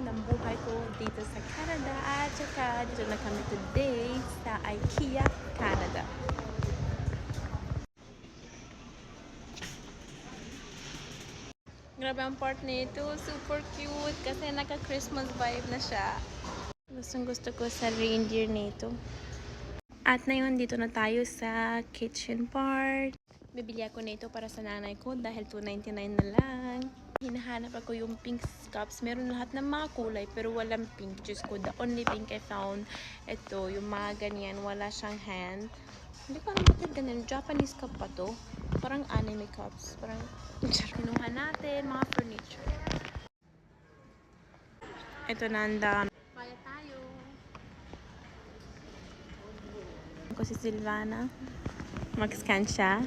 ng buhay ko dito sa Canada. At saka dito na kami today sa IKEA, Canada. Grabe ang part nito. Super cute kasi naka-Christmas vibe na siya. Gustong gusto ko sa reindeer nito. At ngayon dito na tayo sa kitchen part. Bibili ako nito para sa nanay ko dahil $2.99 na lang. Hinahanap ako yung pink cups. Meron lahat ng mga kulay pero walang pink. Diyos ko, the only pink I found, ito, yung mga ganyan, wala siyang hand. Hindi ko alam bakit ganyan. Japanese cup pa to. Parang anime cups. Parang kinuha natin, mga furniture. Ito na ang dami. Kaya tayo. Ako si Silvana. Mag-scan siya.